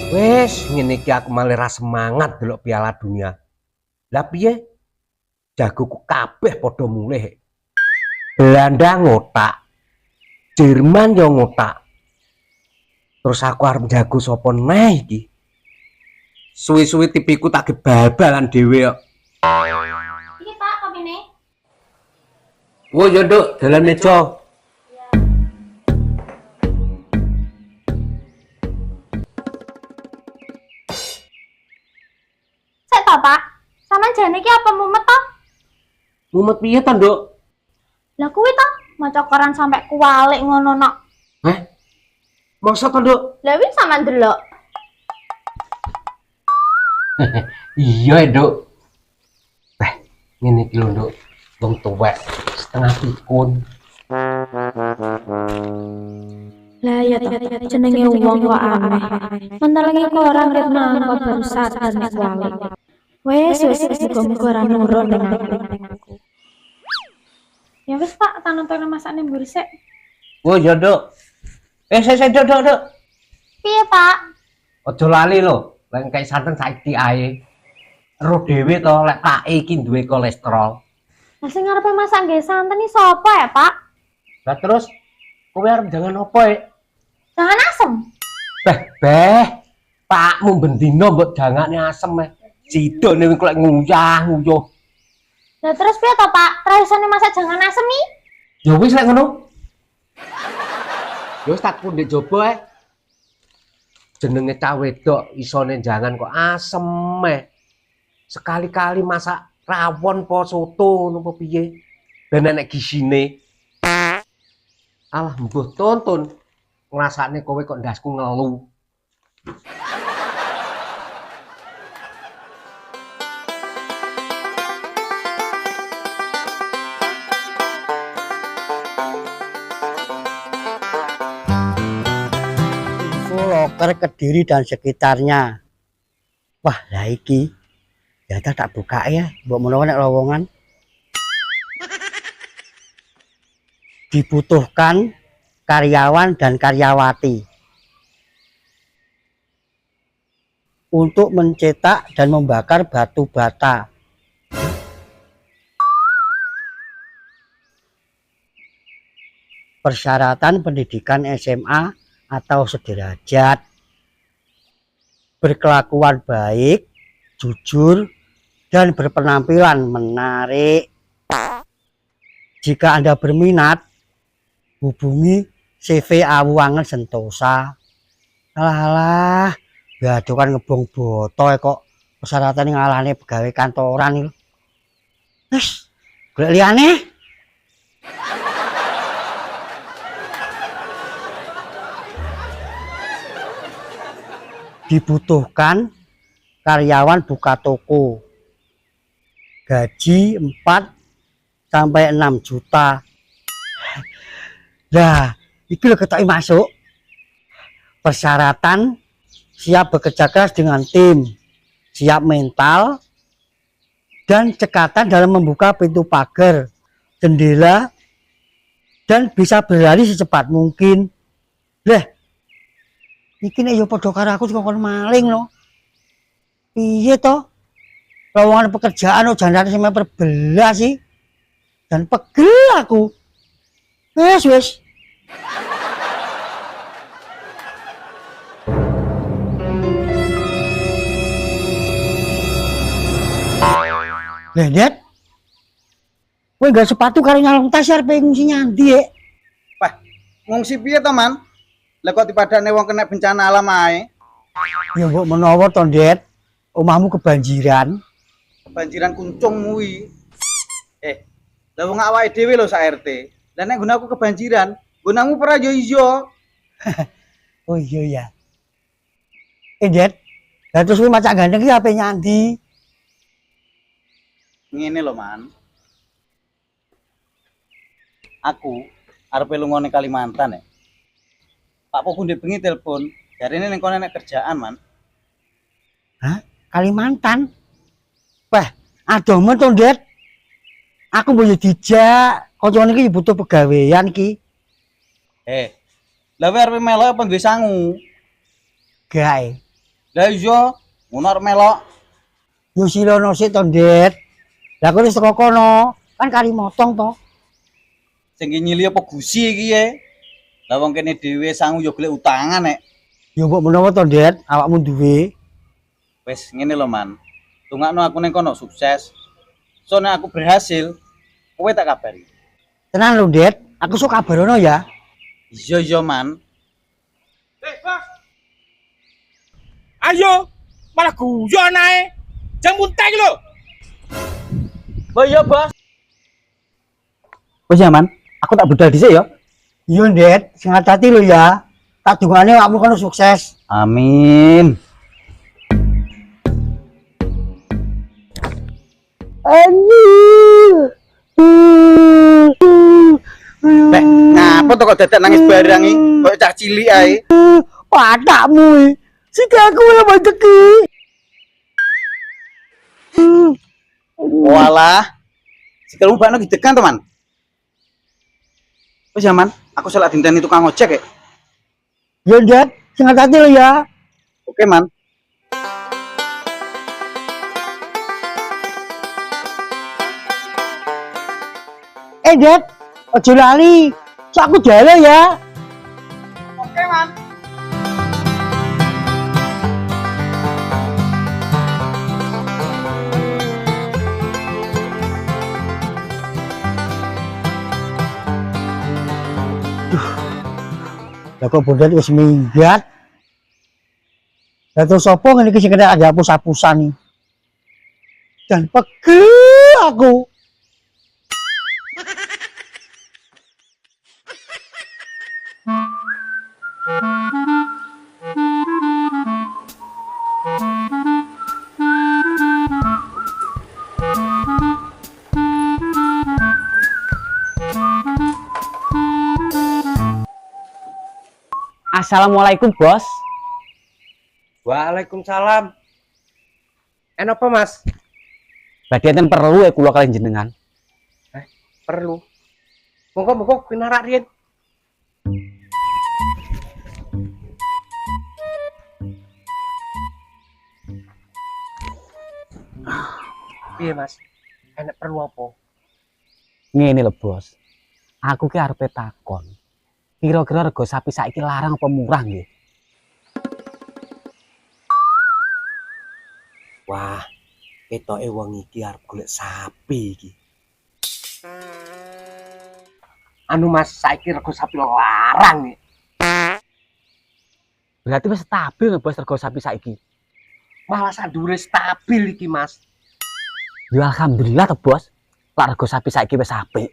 Wes ngene iki aku malah ra semangat delok Piala Dunia. Lah piye? Jagoku kabeh padha mulih. Belanda ngotak, Jerman yo ngotak. Terus aku arep jago sapa neh iki? Suwi-suwi tipiku tak gebabalan dhewe kok. Iki Pak kopine. Wo yo Nduk, dalan meja. Sik to Pak. Sampeyan jane iki apa mumet to? Mumet piye to, Nduk? Lah kuwi to, maca koran sampe kualik ngono nok. Heh? Masa to, Nduk? Lah wis sampean delok. Iya, Nduk. Ngene iki lho, Nduk. Wong tuwek setengah pikun. Lah ya jenenge wong kok aneh. Mentelengi koran ket mangko baru sadar nek kuali. Wes muga-muga ora nurun ning aku. Ya wis Pak, tak nonton masakne mburi sik. Oh ya, Nduk. Sik, Nduk. Piye Pak? Aja lali lho, lek kayak santen saiki ae. Roh dhewe to lek tak iki duwe kolesterol. Lah sing ngarepe masak nggih santen iki sapa ya Pak? Lah terus kowe arep jangan opo e? Jangan asem. Beh, pakmu bendino mbok dangane asem e. Sidone kok lek nguyah-nguyuh. Lah terus piye to Pak? Rasane masak jangan asem iki? Ya wis lek ngono. Ya wis tak pundhik jaba e. Jenenge cah wedok isone jangan kok asem e. Sekali-kali masak rawon po soto ngono po piye? Ben enek gisine. Alah mbuh tonton ngrasakne kowe kok ndasku ngelu. Info loker Kediri dan sekitarnya. Wah, lah iki. Ya tak buka ya, mbok menawa nek lowongan. Dibutuhkan karyawan dan karyawati untuk mencetak dan membakar batu bata. Persyaratan pendidikan SMA atau sederajat, berkelakuan baik, jujur, dan berpenampilan menarik. Jika Anda berminat, hubungi CV Awuangen Sentosa. Alah, gadokan ngebong boto kok persyaratan ngalahne pegawai kantoran iki. Wes, golek liyane. Dibutuhkan karyawan buka toko. Gaji 4 sampai 6 juta. Nah, iki lho ketoke masuk. Persyaratan siap bekerja keras dengan tim, siap mental, dan cekatan dalam membuka pintu pagar, jendela, dan bisa berlari secepat mungkin. Lah, iki nek yo padha karo aku kok maling lho. Piye to? Lowongan pekerjaan jangan sampai perbelah sih. Dan pegel aku. Wes. Lihat. Kowe gak sepatu karo nyalong tas arepe ngungsi nyandi ya. Wah, ngungsi piye to, Man? Lah kok dipadane wong kena bencana alam ae? Ya mbok menawa to, Ndet. Omahmu kebanjiran. Kebanjiran kuncung kuwi. Lah wong awake dhewe lho sak RT. Lah nek nggonaku kebanjiran, nggonamu ora yo iso. Oh iya ya. Ndet. Lah terus kowe macak gandeng iki ape nyandi? Ngene lho, Man. Aku arep lunga ning Kalimantan ya. Pak Poku ndek bengi telepon, jarine ning kono nek kerjaan, Man. Hah? Kalimantan? Wah, adomen to, Ndet. Aku mau dijak, kancane iki butuh pegawean iki. Lah kowe arep melok apa duwe sangu? Gae. Lah iya, ngono arep melok. Yo silono sik to, Dit. Lah kok wis teko kono, kan kari motong to. Sing nyili apa gusi iki ye? Lah wong kene dhewe sangu yo golek utangan nek. Yo mbok menawa to, Dit, awakmu duwe. Wes ngene lho, Man. Tungakno aku ning kono sukses. Soalnya aku berhasil, kowe tak kabari. Tenan lho, Dit. Aku sok kabarono ya. Iya, Man. Ayo, malah guyon ae. Jang muntah iki lho. Oh iya, Bos. Wes ya, Man. Aku tak budal dhisik ya. Iya, Dit. Sing hati-hati lho ya. Tak dungane awakmu kono sukses. Amin. Beh, ngapa to kok dadak nangis barang iki? Kok cah cilik ae. Patakmu. Sikaku yang rezeki. Walah. Sikilmu bakno gidekan to, Man. Wes ya, Man. Aku salah dinteni tukang ojek ya. Yo, Dit. Sing hati-hati lho ya. Oke, Man. Det, ojo lali. Sok aku jalan ya. Oke, Man. Lah kok bodet wis minggat. Lah terus sapa ngene iki sing kena ada hapus-hapusan iki. Dan pegel aku. Assalamualaikum, Bos. Waalaikumsalam. Apa, Mas? Badhe enten perlu kula kalian jenengan. Perlu. Monggo pinarak riyen. Piye, Mas? Enek perlu apa? Ngene lho, Bos. Aku ki arepe takon. Kira-kira rego sapi saiki larang apa murah nggih? Wah, ketoke wong iki arep golek sapi iki. Anu Mas, saiki rego sapi larang iki. Berarti wis stabil nggih, Bos, rego sapi saiki. Malah sadure stabil iki, Mas. Ya alhamdulillah to, Bos. Lah rego sapi saiki wis apik.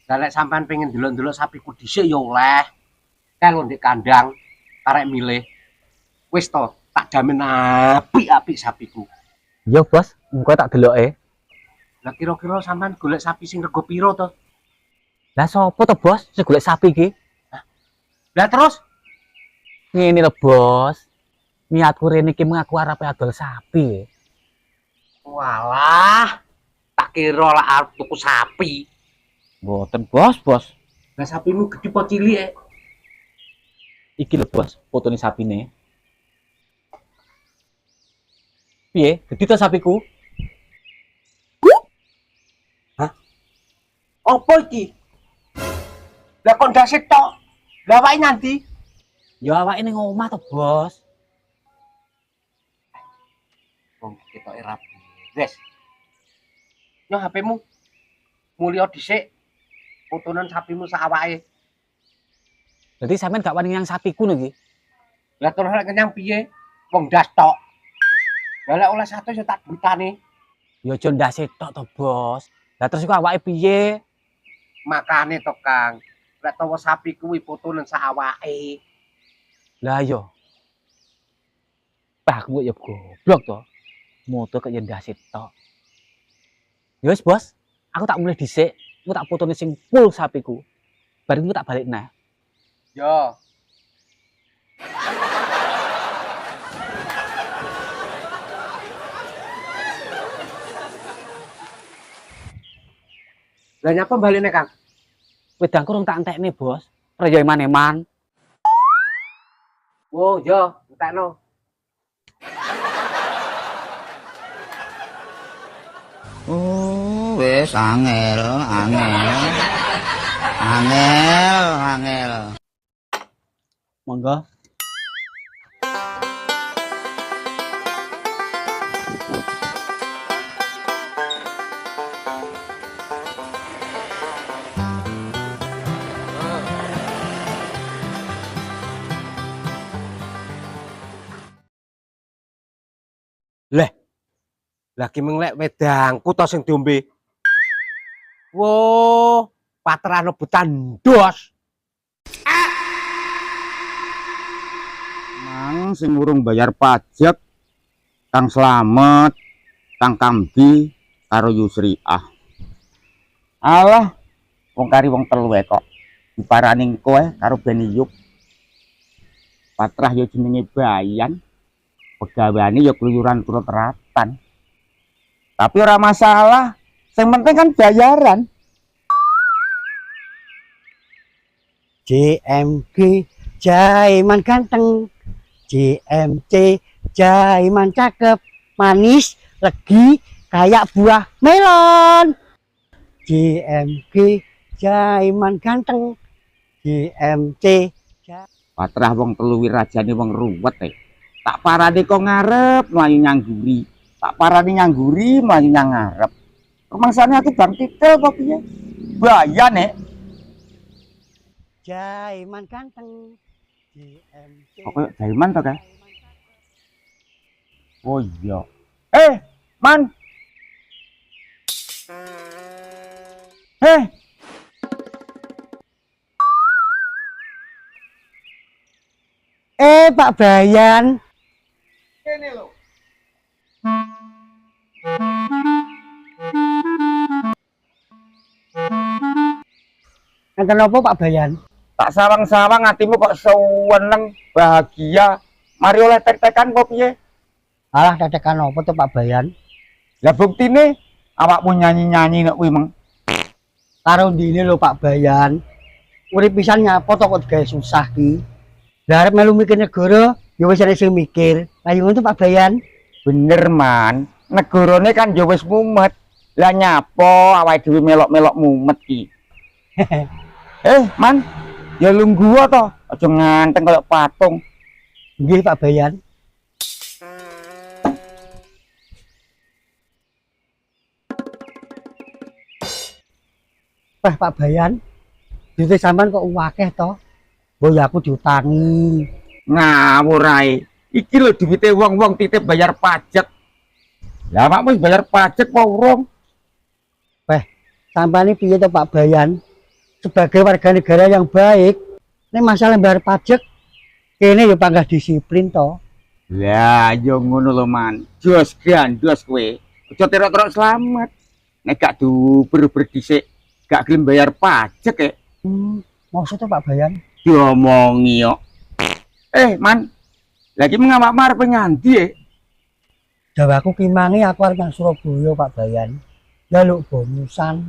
Lah lek sampean pengen delok-delok sapiku dhisik ya oleh. Kalau ndek kandang arek milih. Wis to, tak jamin apik-apik sapiku. Iya, Bos, engko tak deloke. Lah kira-kira sampean golek sapi sing rego piro to? Lah sapa to, Bos, sing golek sapi iki? Lah terus Ngene lho, Bos. Niatku rene iki mengaku arepe adol sapi. walah tak kira lah arep tuku sapi. Mboten, Bos. Lah sapimu gede apa cilik? Iki lho, Bos, fotone sapine. Piye? Gede to sapiku? Apa iki? Lah kondase tok. Lah awake nanti Ya awake ning omah to, Bos. wong ketoke rapi. Wes. Yo HP-mu mulya dhisik. Fotonan sapimu sak awake. Berarti sampean gak wani yang sapiku niki. Lah terus lek kenyang piye? Wong ndas tok. Lah lek oleh 100 ya tak duitane. Ya aja ndase tok to, Bos. Lah terus iku awake piye? Makane to, Kang. Lek tawa sapi kuwi fotonan sak awake. Lah yo. Pak ya goblok to. Moto kok ya ndase tok. Ya wis, Bos. Aku tak mulai dhisik. Aku tak fotone sing full sapiku. Bar iku tak balik neh. Yo. Lah nyapa balikne, Kang? Wedangku rung tak entekne, Bos. Reyo eman-eman. Oh, yo, entekno. Oh, wis angel, angel. Angel, angel. Monggo. Lagi menglek wedangku to sing diombe. Wo, patrano rebutan dos. Mang sing urung bayar pajak Kang Slamet, Kang Kamdi karo Yusriah. Alah, wong kari wong telu wae kok. Diparaning kowe karo Beni Yuk. Patrah ya jenenge Bayan. Pegaweane ya keluyuran turut ratan. Tapi ora masalah. Yang penting kan bayaran. JMG Jaiman ganteng, JMC Jaiman cakep, manis, legi, kayak buah melon. JMG Jaiman ganteng, JMC. Patrah wong telu wirajane wong ruwet tak parane kok ngarep mlayu nyangguri. Tak parani nyangguri mlayu nyang ngarep. Rumangsane aku bang titel kok piye? Bayan Jaiman ganteng, JMC. Kok Jaiman to kae? Oh iya. Man. Pak Bayan. Kene lho. Ngeten apa Pak Bayan? Tak sawang-sawang hatimu kok seneng bahagia. Mari oleh tek-tekan kok piye? Alah tetekan apa tuh Pak Bayan? Lah buktine awakmu nyanyi-nyanyi nek kuwi meng. Karo ndine lho Pak Bayan. Urip pisan nyapa to kok gawe susah ki. Lah arep melu mikir negara, ya wis ana sing mikir. Lah ngono Pak Bayan. Bener man, negarane kan ya wis mumet. Lah nyapa awake dhewe melok-melok mumet ki. Man, ya lungguh to, aja nganteng kaya patung. Nggih Pak Bayan. Pak Bayan, duit sampean kok akeh to? Boy aku diutangi. Ngawur ae. Iki lho duwite wong-wong titip bayar pajak. Lah makmu bayar pajak apa urung? Sampane piye to Pak Bayan? Sebagai warga negara yang baik, ini masalah bayar pajak, kene ya panggah disiplin to. Lah yo ngono lho man. Jos gandos kowe. Aja terok-terok slamet. Nek gak duber-duber dhisik, gak gelem bayar pajak Maksudnya Pak Bayan? diomongi kok. Man, lagi mengamak marep nganti Jawaku kimangi aku arep nang Surabaya Pak Bayan. Jaluk bonusan.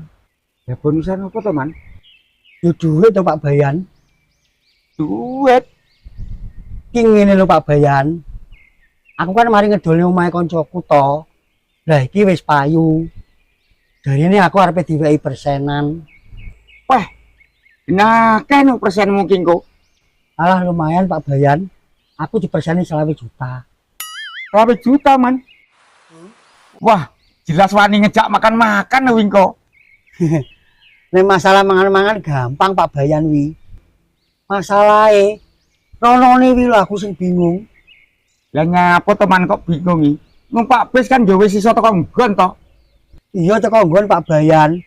Ya bonusan apa to, Man? Yo duit to Pak Bayan. Duit. Ki ngene lho Pak Bayan. Aku kan mari ngedolne omahe koncoku to. Lah iki wis payu. Darine aku arep diwehi persenan. Nah, kan persen mungkin kok. Alah lumayan Pak Bayan. Aku diperseni 20 juta. 20 juta, Man. Wah, jelas wani ngejak makan-makan wing kok. Nek masalah mangan-mangan gampang Pak Bayan wi. Masalahe ronone wi lho aku sing bingung. Lah ngapa teman kok bingung iki? Numpak bis kan yo wis iso teko nggon to. Iya teko nggon Pak Bayan.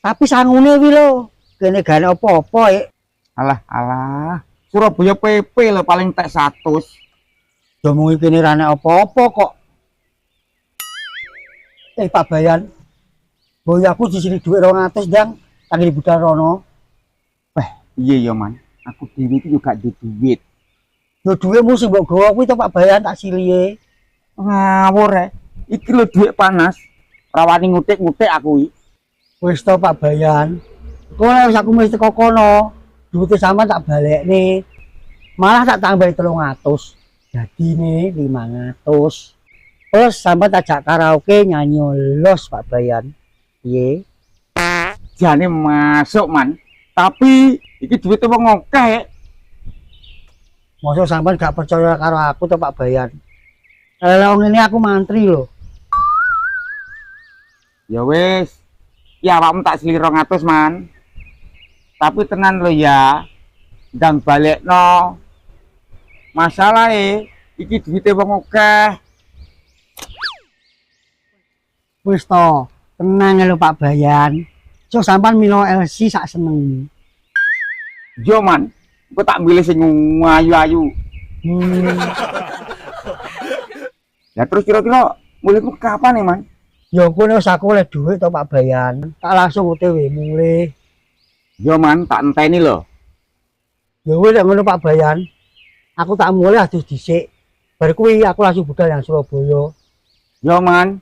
Tapi sangune wi lho, kene gane apa-apa Alah. Surabaya PP lho paling tek 100. Yo mung kene ra nek apa-apa kok. Pak Bayan. Boy aku di sini duit 200 dang, tangi di budal rono. Iya ya, Man. Aku dhewe iki juga duwe duit. Yo duitmu sing mbok gawa kuwi to Pak Bayan tak silihe. Ngawur iki lho duit panas. Rawani ngutik-ngutik aku iki. Wis to Pak Bayan. Kok wis aku mesti teko kono. Duite sampean tak balekne. Malah tak tambahi 300. Jadi nih 500. Plus sampai tajak karaoke nyanyi los Pak Bayan. Piye? Jane masuk man. Tapi iki duwite wong akeh. Mosok sampean gak percaya karo aku to Pak Bayan. Lah wong ini aku mantri lho. Ya wis. Ya awakmu tak sili 200 man. Tapi tenan lo ya. Ndang balekno. Masalahe iki duwite wong akeh. Wis to, tenang lho Pak Bayan. Cuk sampean milo LC sak seneng. Yo man, aku tak milih sing ayu-ayu. Ya terus kira-kira mulaimu kapan nih man? Ya kono wis aku oleh dhuwit to Pak Bayan. Tak langsung OTW mulih. Yo man, tak enteni lho. Ya wis lek ngono Pak Bayan. Aku tak mulih adus dhisik. Bar kuwi aku langsung budal yang Surabaya. Yo man,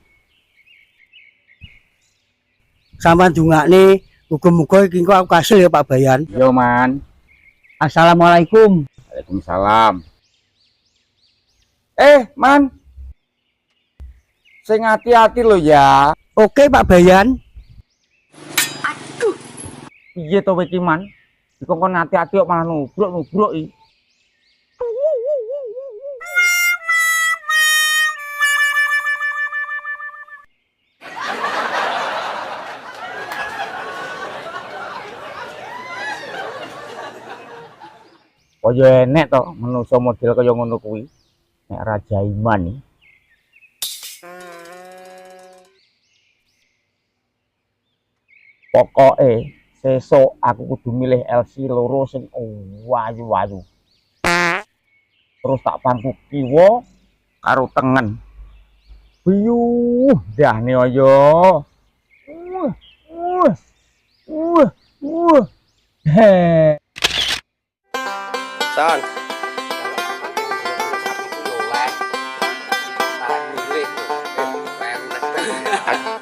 Sampeyan dungakne muga-muga iki engko aku kasil ya Pak Bayan. yo man. Assalamualaikum. Waalaikumsalam. Man. Sing hati-hati lo ya. Oke Pak Bayan. Piye to iki man? Dikongkon hati-hati kok malah nubruk iki. Kaya enek to manusa model kaya ngono kuwi. Nek Raja Iman iki. Pokoke sesuk aku kudu milih LC loro sing wayu-wayu. Terus tak pangku kiwa karo tengen. Biyuh, dahne ayo. He. Son.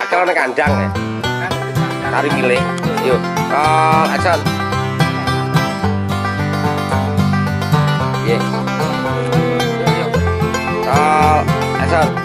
Akal nek kandang ya. Cari milih. Yuk. Action. Ye. Yuk. Action.